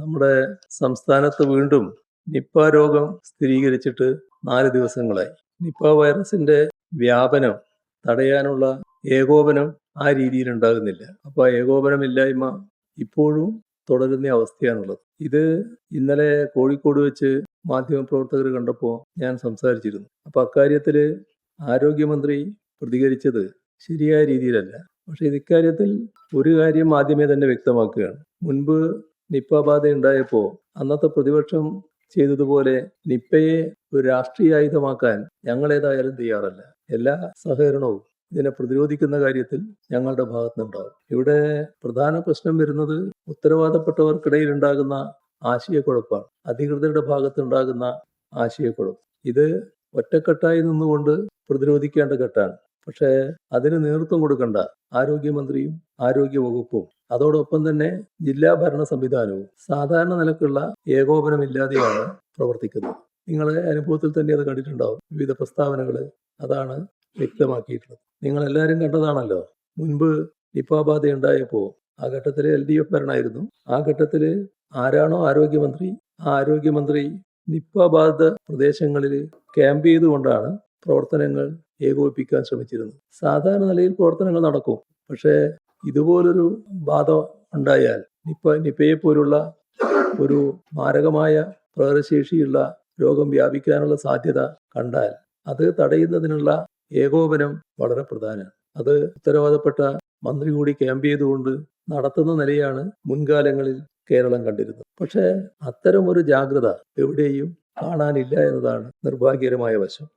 നമ്മുടെ സംസ്ഥാനത്ത് വീണ്ടും നിപ്പ രോഗം സ്ഥിരീകരിച്ചിട്ട് 4 ദിവസങ്ങളായി. നിപ്പ വൈറസിന്റെ വ്യാപനം തടയാനുള്ള ഏകോപനം ആ രീതിയിൽ ഉണ്ടാകുന്നില്ല. അപ്പോൾ ആ ഏകോപനമില്ലായ്മ ഇപ്പോഴും തുടരുന്ന അവസ്ഥയാണുള്ളത്. ഇത് ഇന്നലെ കോഴിക്കോട് വെച്ച് മാധ്യമപ്രവർത്തകർ കണ്ടപ്പോൾ ഞാൻ സംസാരിച്ചിരുന്നു. അപ്പോൾ അക്കാര്യത്തിൽ ആരോഗ്യമന്ത്രി പ്രതികരിച്ചത് ശരിയായ രീതിയിലല്ല. പക്ഷേ ഇക്കാര്യത്തിൽ ഒരു കാര്യം ആദ്യമേ തന്നെ വ്യക്തമാക്കുകയാണ്. മുൻപ് നിപ്പ ബാധ ഉണ്ടായപ്പോൾ അന്നത്തെ പ്രതിപക്ഷം ചെയ്തതുപോലെ നിപ്പയെ ഒരു രാഷ്ട്രീയ ആയുധമാക്കാൻ ഞങ്ങളേതായാലും തയ്യാറല്ല. എല്ലാ സഹകരണവും ഇതിനെ പ്രതിരോധിക്കുന്ന കാര്യത്തിൽ ഞങ്ങളുടെ ഭാഗത്തുനിന്നുണ്ടാവും. ഇവിടെ പ്രധാന പ്രശ്നം വരുന്നത് ഉത്തരവാദപ്പെട്ടവർക്കിടയിൽ ഉണ്ടാകുന്ന ആശയക്കുഴപ്പമാണ്. അധികൃതരുടെ ഭാഗത്തുണ്ടാകുന്ന ആശയക്കുഴപ്പം. ഇത് ഒറ്റക്കെട്ടായി നിന്നുകൊണ്ട് പ്രതിരോധിക്കേണ്ട ഘട്ടമാണ്. പക്ഷേ അതിന് നേതൃത്വം കൊടുക്കേണ്ട ആരോഗ്യമന്ത്രിയും ആരോഗ്യവകുപ്പും അതോടൊപ്പം തന്നെ ജില്ലാ ഭരണ സംവിധാനവും സാധാരണ നിലക്കുള്ള ഏകോപനമില്ലാതെയാണ് പ്രവർത്തിക്കുന്നത്. നിങ്ങളുടെ അനുഭവത്തിൽ തന്നെ അത് കണ്ടിട്ടുണ്ടാവും. വിവിധ പ്രസ്താവനകൾ അതാണ് വ്യക്തമാക്കിയിട്ടുള്ളത്. നിങ്ങളെല്ലാവരും കണ്ടതാണല്ലോ. മുൻപ് നിപ്പ ബാധ ഉണ്ടായപ്പോൾ ആ ഘട്ടത്തിൽ LDF ഭരണമായിരുന്നു. ആ ഘട്ടത്തിൽ ആരാണോ ആരോഗ്യമന്ത്രി, ആ ആരോഗ്യമന്ത്രി നിപ്പ ബാധിത പ്രദേശങ്ങളിൽ ക്യാമ്പ് ചെയ്തുകൊണ്ടാണ് പ്രവർത്തനങ്ങൾ ഏകോപിപ്പിക്കാൻ ശ്രമിച്ചിരുന്നത്. സാധാരണ നിലയിൽ പ്രവർത്തനങ്ങൾ നടക്കും. പക്ഷേ ഇതുപോലൊരു ബാധ ഉണ്ടായാൽ നിപ്പയെ പോലുള്ള ഒരു മാരകമായ പ്രകടശേഷിയുള്ള രോഗം വ്യാപിക്കാനുള്ള സാധ്യത കണ്ടാൽ അത് തടയുന്നതിനുള്ള ഏകോപനം വളരെ പ്രധാനമാണ്. അത് ഉത്തരവാദപ്പെട്ട മന്ത്രി കൂടി ക്യാമ്പ് ചെയ്തുകൊണ്ട് നടത്തുന്ന നിലയാണ് മുൻകാലങ്ങളിൽ കേരളം കണ്ടിരുന്നത്. പക്ഷേ അത്തരം ഒരു ജാഗ്രത എവിടെയും കാണാനില്ല എന്നതാണ് നിർഭാഗ്യകരമായ വശം.